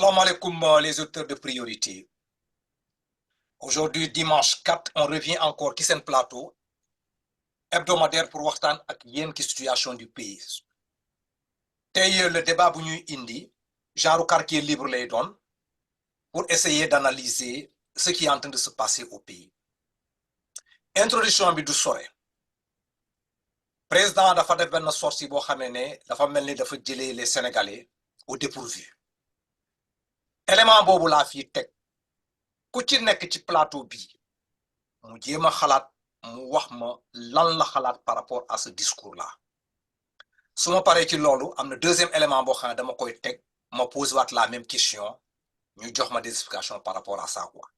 Salam alaikum les auteurs de priorité. Aujourd'hui, dimanche 4, on revient encore qui c'est plateau hebdomadaire pour waxtaan ak yéen ki situation du pays. Tey le débat bu ñuy indi genre quartier libre lay doon pour essayer d'analyser ce qui est en train de se passer au pays. Introduction bi du sore. Président dafa def benn sortie boo xamee ne dafa mel ni dafa jëlee les Sénégalais au dépourvu. Élément boobu laa fii teg ku ci nekk ci plateau bi mu jéem a xalaat mu wax ma lan la xalaat par rapport à ce discours là su ma paree ci loolu am na deuxième élément boo xam ne dama koy teg ma pose waat la même question ñu jox ma des explications par rapport à ça quoi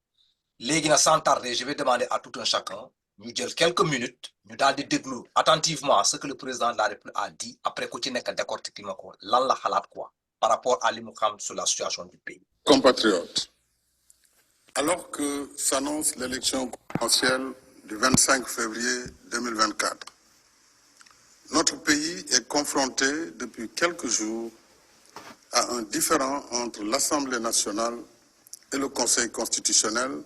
léegi na sans tarder je vais demander à tout un chacun ñu jël quelques minutes ñu daal di déglu attentivement ce que le président de la République a dit après ku ci nekk décortiquer ma ko lan la xalaat quoi par rapport à li mu xam sur la situation du pays. Compatriotes, alors que s'annonce l'élection présidentielle du 25 février 2024, notre pays est confronté depuis quelques jours à un différend entre l'Assemblée nationale et le Conseil constitutionnel,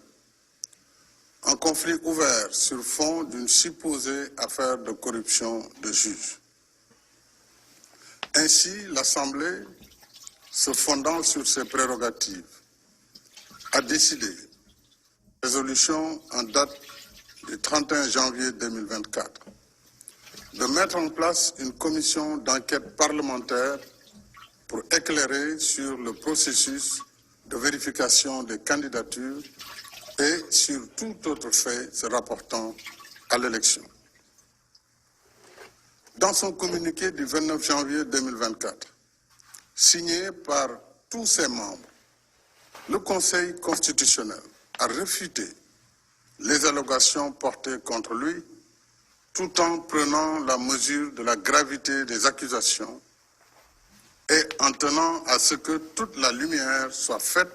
un conflit ouvert sur fond d'une supposée affaire de corruption de juges. Ainsi, l'Assemblée, se fondant sur ses prérogatives, a décidé, résolution en date du 31 janvier 2024, de mettre en place une commission d'enquête parlementaire pour éclairer sur le processus de vérification des candidatures et sur tout autre fait se rapportant à l'élection. Dans son communiqué du 29 janvier 2024, signé par tous ses membres, le Conseil constitutionnel a réfuté les allégations portées contre lui tout en prenant la mesure de la gravité des accusations et en tenant à ce que toute la lumière soit faite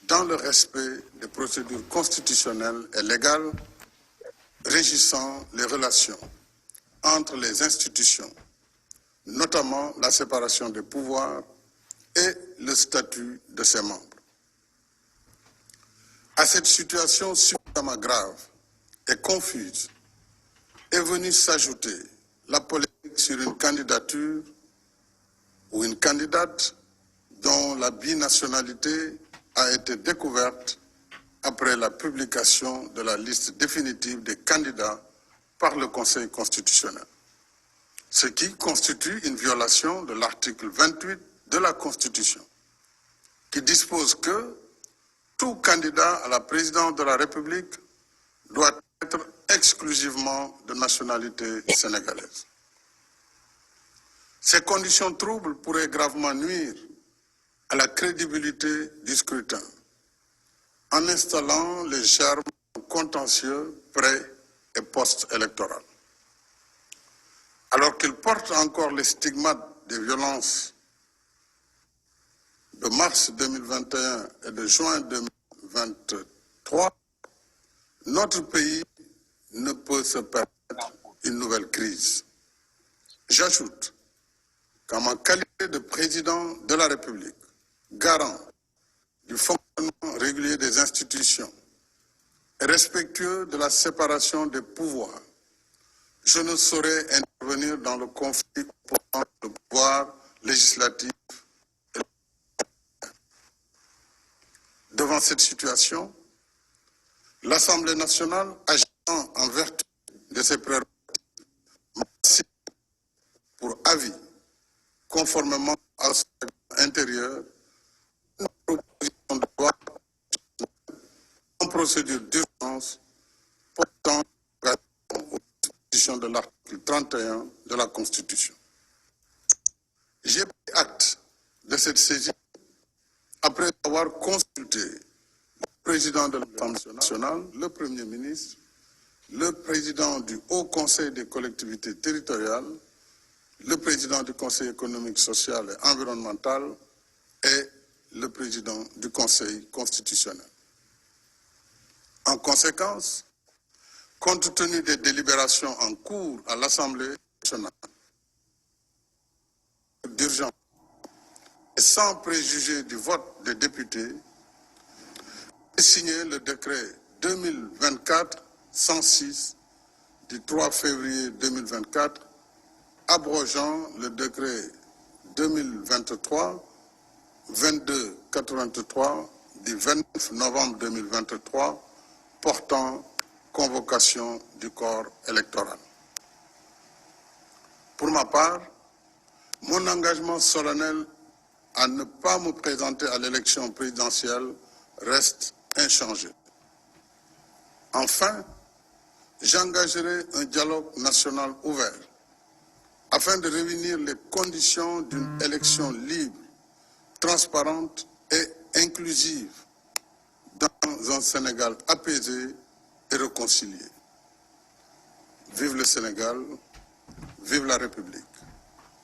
dans le respect des procédures constitutionnelles et légales régissant les relations entre les institutions, notamment la séparation des pouvoirs et le statut de ses membres. À cette situation suffisamment grave et confuse est venue s'ajouter la polémique sur une candidature ou une candidate dont la binationalité a été découverte après la publication de la liste définitive des candidats par le Conseil constitutionnel, ce qui constitue une violation de l'article 28 de la Constitution, qui dispose que tout candidat à la présidence de la République doit être exclusivement de nationalité sénégalaise. Ces conditions troubles pourraient gravement nuire à la crédibilité du scrutin en installant les germes contentieux pré- et post-électoraux. Alors qu'il porte encore les stigmates des violences de mars 2021 et de juin 2023, notre pays ne peut se permettre une nouvelle crise. J'ajoute qu'en ma qualité de président de la République, garant du fonctionnement régulier des institutions et respectueux de la séparation des pouvoirs, je ne saurais intervenir dans le conflit opposant le pouvoir législatif. Devant cette situation, l'Assemblée nationale, agissant en vertu de ses prérogatives, pour avis, conformément à son règlement intérieur, une proposition de loi en procédure d'urgence portant aux dispositions de l'article 31 de la Constitution. J'ai pris acte de cette saisie après avoir consulté le président de l'Assemblée nationale, le Premier ministre, le président du Haut Conseil des collectivités territoriales, le président du Conseil économique, social et environnemental et le président du Conseil constitutionnel. En conséquence, compte tenu des délibérations en cours à l'Assemblée nationale d'urgence et sans préjuger du vote des députés, j'ai signé le décret 2024-106 du 3 février 2024, abrogeant le décret 2023-2283 du 29 novembre 2023 portant convocation du corps électoral. Pour ma part, mon engagement solennel à ne pas me présenter à l'élection présidentielle reste inchangé. Enfin, j'engagerai un dialogue national ouvert afin de réunir les conditions d'une élection libre, transparente et inclusive dans un Sénégal apaisé et réconcilié. Vive le Sénégal, vive la République.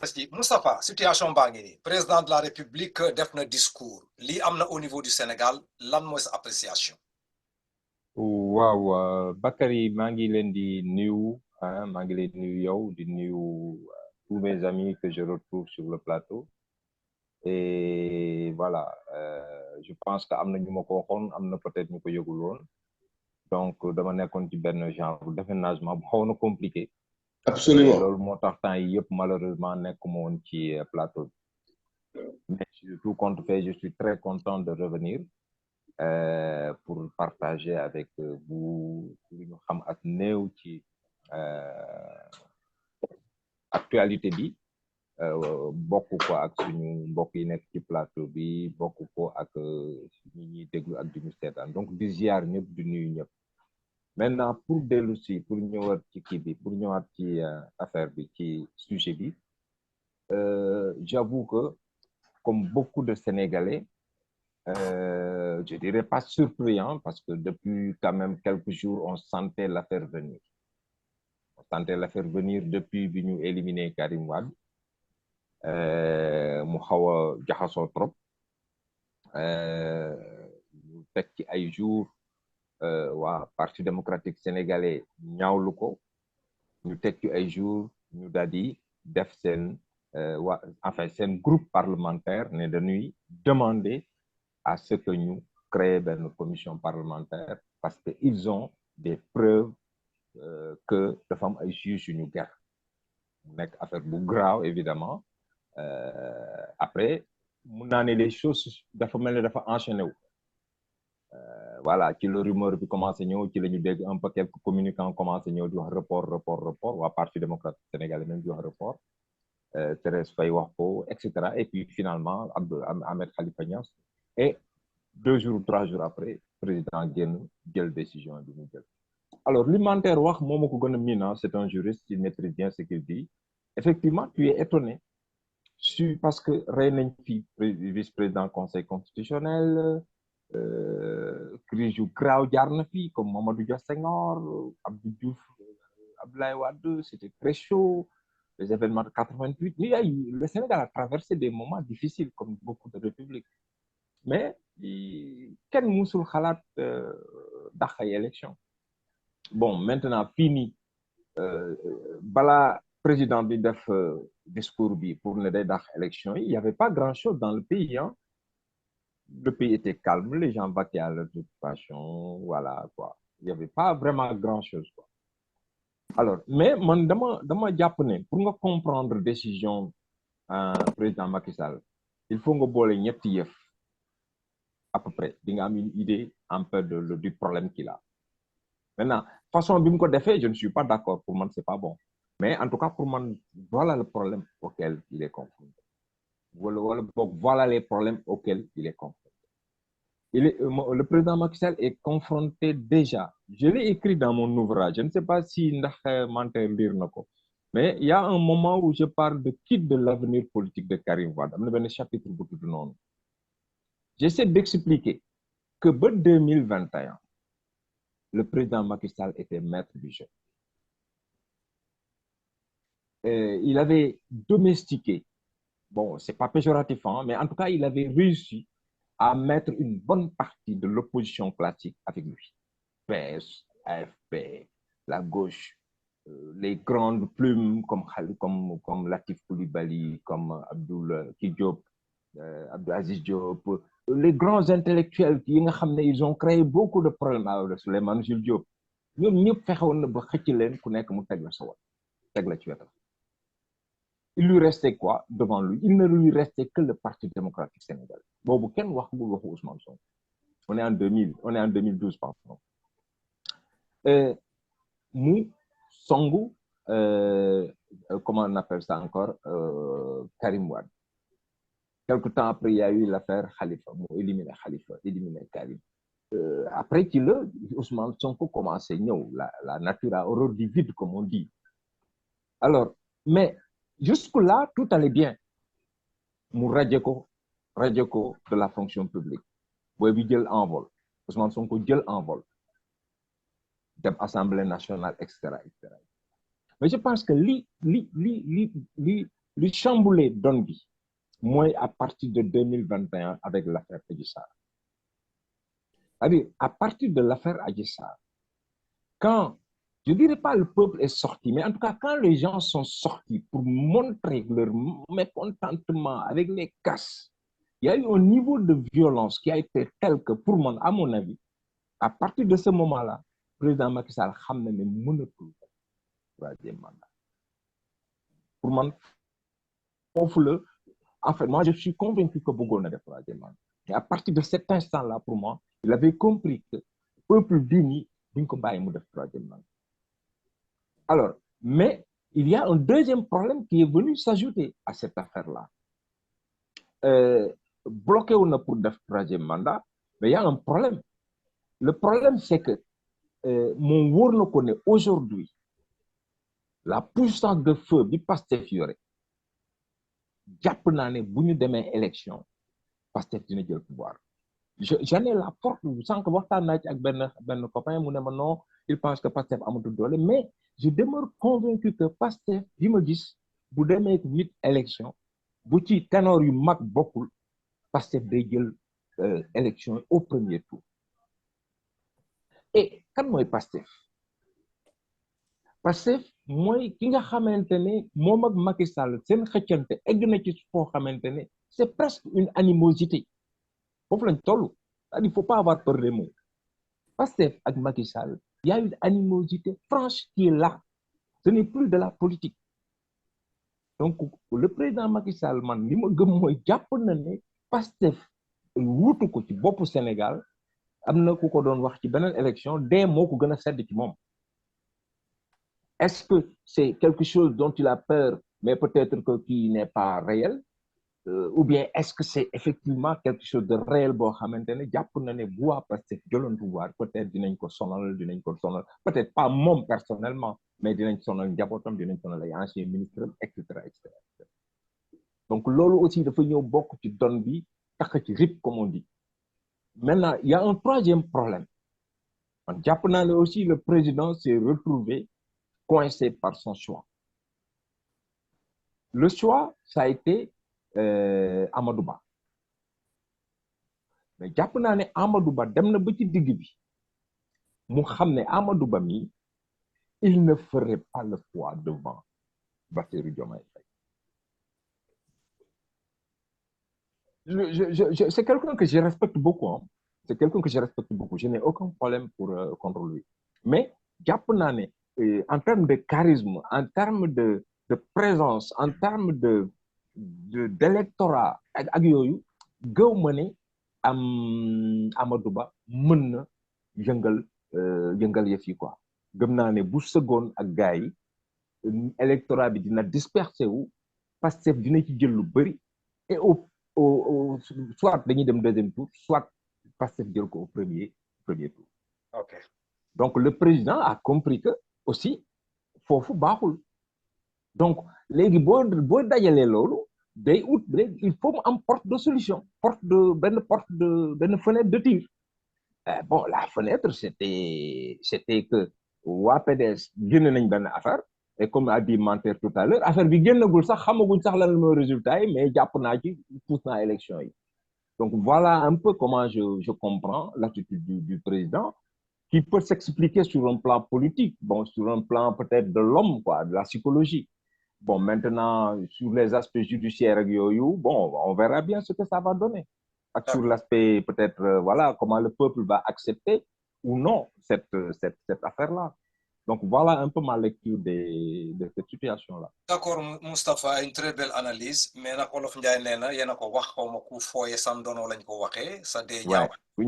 merci Moustapha situation baa ngi nii président de la République def na discours lii am na au niveau du Sénégal lan mooy sa appréciation. waaw Bakary maa ngi leen di nuyu maa ngi leen di nuyu yow di nuyu tous mes amis que je retrouve sur le plateau et voilà je pense que am na ñu ma ko waxoon am na peut-être ñu ko yëgul woon donc dama nekkoon ci benn genre déménagement bu xaw na compliqué. Absolument. loolu moo tax temps yi yëpp malheureusement nekkuma woon ci plateau bi mais tout compte fait je suis très content de revenir pour partager avec vous li ñu xam ak néew ci actualité bi bokk ko ak suñu mbokk yi nekk ci plateau bi bokk ko ak ñi ñuy déglu ak di ñu seetaan donc di ziar ñëpp di nuyu ñëpp maintenant pour dellu si pour ñëwaat ci kii bi pour ñëwaat ci affaire bi ci sujet bi j'avoue que comme beaucoup de Sénégalais je dirais pas surpris parce que depuis quand même quelques jours on sentait l'affaire venir depuis bi ñu éliminé Karim Wade mu xaw a jaxasoo trop ñu teg ci ay jours waa Parti démocratique sénégalais ñaawlu ko ñu teg ci ay jours ñu daal di def seen seen groupe parlementaire ne dañuy demander à ce que ñu créer benn commission parlementaire parce que ils ont des preuves que dafa am ay juges yu ñu ger mu nekk affaire bu grave évidemment après mun naa ne les choses dafa mel ne dafa enchaîné wu voilà ci la rumeur bi commencé ñëw ci la ñu dégg un peu quelques communicants commencé ñëw di wax report waa Parti démocratique sénégalais même di wax report Thérèse Faye wax ko et cetera et puis finalement Ahmed Khalifa Niass et 2 jours ou 3 jours après président génn jël décision bi mu jël alors li Manter wax moo ma ko gën a miin c'est un juriste il maîtrise bien ce qu'il dit effectivement tu es étonné parce que rey nañ fi vice-président conseil constitutionnel crise yu graaw jaar na fi comme Mamadou Dia Senghor Abdou Diouf Abdoulaye Wade c'était très chaud les événements de 88 le Sénégal a traversé des moments difficiles comme beaucoup de républiques mais kenn musul xalaat dàq ay élection bon maintenant fii nii balaa président bi def discours bi pour ne day dàq élection yi il y avait pas grand-chose dans le pays le pays était calme les gens vaquaient à leur occupation voilà quoi il y avait pas vraiment grand-chose quoi alors mais man dama jàpp ne pour nga comprendre décision président Macky Sall il faut nga boole ñetti yëf à peu près di nga am une idée un peu du problème qu'il a maintenant façon bi mu ko defee je ne suis pas d'accord pour man c'est pas bon mais en tout cas pour man voilà le problème auquel il est confronté wala boog voilà les problèmes auxquels il est confronté le président Macky Sall est confronté déjà je l'ai écrit dans mon ouvrage je ne sais pas si ndax Manter lire na ko mais il y a un moment où je parle de quitte de l'avenir politique de Karim Wade am na benn chapitre bu tudd noonu j'essaie d'expliquer que ba 2021 le président Macky Sall était maître du jeu. Il avait domestiqué, bon, c'est pas péjoratif, mais en tout cas, il avait réussi à mettre une bonne partie de l'opposition classique avec lui. PS, AFP, la gauche, les grandes plumes comme Latif Coulibaly, comme Abdoul Diop, Abdou Aziz Diop, les grands intellectuels yi nga xam ne ils ont créé beaucoup de problèmes avec Souleymane Jules Diop ñoom ñëpp fexewoon na ba xëcc leen ku nekk mu teg la sa wàll teg la ci wetam. Il lui restait quoi devant lui? Il ne lui restait que le Parti démocratique sénégalais. Boobu kenn waxul waxu Ousmane Sonko. On est en 2012 pardon. Mu songu comment on appelle ça encore Karim Wade. Quelque temps après, il y a eu l'affaire Khalifa, mu éliminé Khalifa, éliminé Karim. Après qu'il Ousmane Sonko commençait ñëw, la nature a horreur du vide, comme on dit. Alors, mais jusque-là, tout allait bien. Mu rajo ko de la fonction publique. Booy bi jël envol. Ousmane Sonko jël envol. Dem Assemblée nationale, etc., etc. Mais je pense que li chamboulé donne bi, moi, à partir de 2021 avec l'affaire Adji Sarr. C'est-à-dire, à partir de l'affaire Adji Sarr, quand, je ne dirais pas le peuple est sorti, mais en tout cas, quand les gens sont sortis pour montrer leur mécontentement avec les casses, il y a eu un niveau de violence qui a été tel que, pour moi, à mon avis, à partir de ce moment-là, le président Macky Sall a dit ne mënatul troisième mandat. Pour moi, en fait, moi, je suis convaincu que Bogo n'a pas troisième mandat. Et à partir de cet instant-là, pour moi, il avait compris que le peuple béni d'une compagnie de troisième mandat. Alors, mais il y a un deuxième problème qui est venu s'ajouter à cette affaire-là. Bloqué ou non pour le troisième mandat, mais il y a un problème. Le problème, c'est que mon wóor connaît aujourd'hui la puissance de feu du Pastef yore. Jàpp naa ne bu ñu demee élection Pastef dina jël pouvoir. J'en ai la force sans que waxtaan naa ci ak benn copain mu ne ma non il pense que Pastef amatul doole mais je demeure convaincu que Pastef bi ma gis bu demee 8 élection bu ci ténor yu mag bokkul Pastef day jël élection au premier tour. Et kan mooy Pastef? Pastef mooy ki nga xamante ne moom ak Macky Sall seen xëccante egg na ci foo xamante ne c'est presque une animosité foofu lañ toll. Il ne faut pas avoir peur des mots. Pastef ak Macky Sall, il y a une animosité franche qui est là. Ce n'est plus de la politique. Donc le président Macky Sall man li ma gëm mooy jàpp na ne Pastef wuutu ko ci boppu Sénégal am na ku ko doon wax ci beneen élection dee moo ko gën a sedd ci moom. Est-ce que c'est quelque chose dont il a peur, mais peut-être que qui n'est pas réel? Ou bien est-ce que c'est effectivement quelque chose de réel boo xamante ne jàpp na ne bu waa Pastef jëloon pouvoir peut-être dinañ ko sonal peut-être pas moom personnellement mais dinañ sonal njabootam dinañ sonal ay anciens ministres etc. Donc loolu aussi dafa ñëw bokk ci don bi tax ci rip comme on dit. Maintenant il y a un troisième problème. Man jàpp naa ne aussi le président s'est retrouvé coincé par son choix. Le choix, ça a été Amadou Ba. Mais jàpp naa ne Amadou Ba dem na ba ci digg bi mu xam ne Amadou Ba mi il ne ferait pas le poids devant Bassirou Diomaye Faye. C'est quelqu'un que je respecte beaucoup. Hein. C'est quelqu'un que je respecte beaucoup. Je n'ai aucun problème contre lui. Mais jàpp naa ne en termes de charisme, en termes de présence, en termes d'électorat ak yooyu gëw ma ne Amadou Ba mën na yëngal yëf yi quoi. Gëm naa ne bu sëggoon ak gars yi électorat bi dina dispersé wu Pastef dina ci jël lu bëri et soit dañuy dem deuxième tour soit Pastef jël ko au premier tour. Ok. Donc le président a compris que aussi foofu baaxul. Donc léegi boo dajalee loolu day ut il faut mu am porte de solution benn fenêtre de tir. Bon la fenêtre c'était que waa PDS génn nañ benn affaire et comme a dit Manter tout à l'heure affaire bi génnagul sax xamaguñ sax lan mooy résultat yi mais jàpp naa ci pousse naa élection yi. Donc voilà un peu comment je comprends l'attitude du président qui peut s'expliquer sur un plan politique, bon, sur un plan peut-être de l'homme, quoi, de la psychologie. Bon, maintenant, sur les aspects judiciaires, bon, on verra bien ce que ça va donner. Sur l'aspect, peut-être, voilà, comment le peuple va accepter ou non cette affaire-là. Donc, voilà un peu ma lecture de cette situation-là. D'accord, Moustapha, une très belle analyse. Mais nag Olof Njaay nee na yéen a ko wax xaw ma ku fooye sandono lañ ko waxee sa dee ñaaw. Ouais.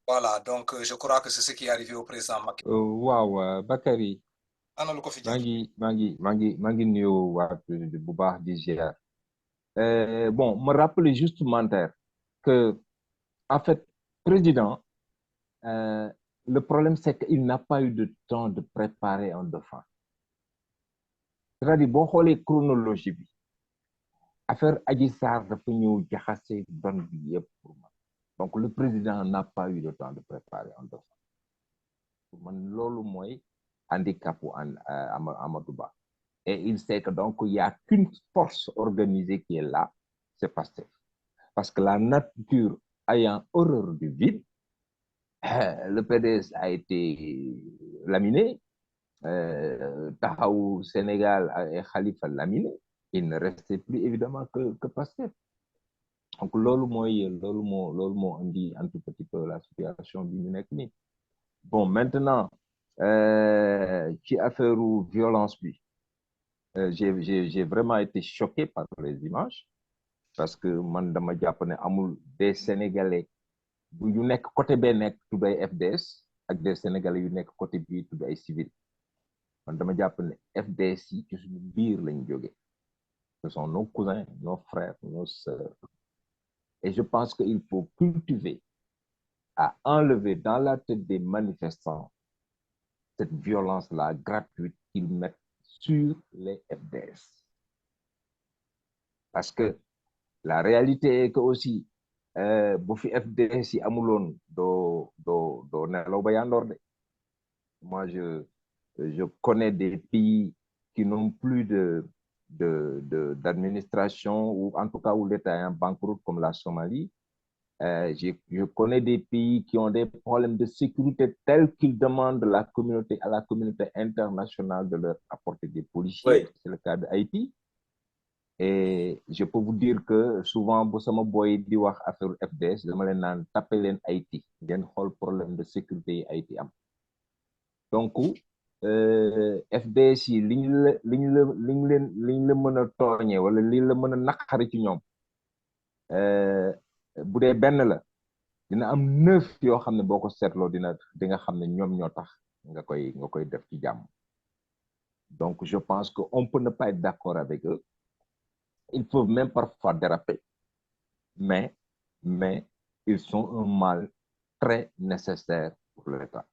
Voilà, donc je crois que c'est ce qui est arrivé au président Macky. Waaw, Bakary. Ana lu ko fi maa jël. maa ngi nuyu waa bu baax di ziar. Bon, me rappeler juste Manter que, en fait, président, le problème, c'est qu'il n'a pas eu de temps de préparer un dauphin. C'est-à-dire, boo xoolee chronologie bi affaire Adji Sarr dafa ñëw jaxase don bi yëpp pour man. Donc, le président n'a pas eu le temps de préparer un dauphin. Pour man, loolu mooy handicapu Amadou Ba. Et il sait que donc, il n'y a qu'une force organisée qui est là, c'est Pastef. Parce que la nature ayant horreur du vide, le PDS a été laminé, Tahaou Sénégal et Khalifa laminé. Il ne restait plus évidemment que Pastef. Donc, lolu mo indi un tout petit peu la situation du Minekni. Bon, maintenant, qui a fait violence, oui. J'ai vraiment été choqué par les images parce que man dama jàpp ne amul des Sénégalais bu yu nekk côté bee nekk tudd ay FDS ak des Sénégalais yu nekk côté bii tudd ay civil man dama jàpp ne FDS yi ci suñu biir lañ jóge ce sont nos cousins nos frères nos sœurs et je pense qu'il faut cultiver à enlever dans la tête des manifestants cette violence-là gratuite qu'ils mettent sur les FDS. Parce que la réalité est que aussi, bu fi FDS yi amuloon doo nelaw ba yandoor de. Moi, je connais des pays qui n'ont plus d'administration, ou en tout cas où l'État est en banqueroute, comme la Somalie. Je connais des pays qui ont des problèmes de sécurité tels qu'ils demandent à la communauté internationale de leur apporter des policiers. Oui. C'est le cas d'Haïti. Et je peux vous dire que souvent, bu sama boy di wax affaire FDS, dama leen naan tapé leen Haïti ngeen xool problème de sécurité yi Haïti am. Donc, FDS yi liñ la mën a tooñee wala liñ la mën a naqari ci ñoom. Bu dee benn la dina am 9 yoo xam ne boo ko seetloo di nga xam ne ñoom ñoo tax nga koy def ci jàmm. Donc je pense que on peut ne pas être d'accord avec eux. Ils peuvent même parfois déraper, mais ils sont un mal très nécessaire pour l'État.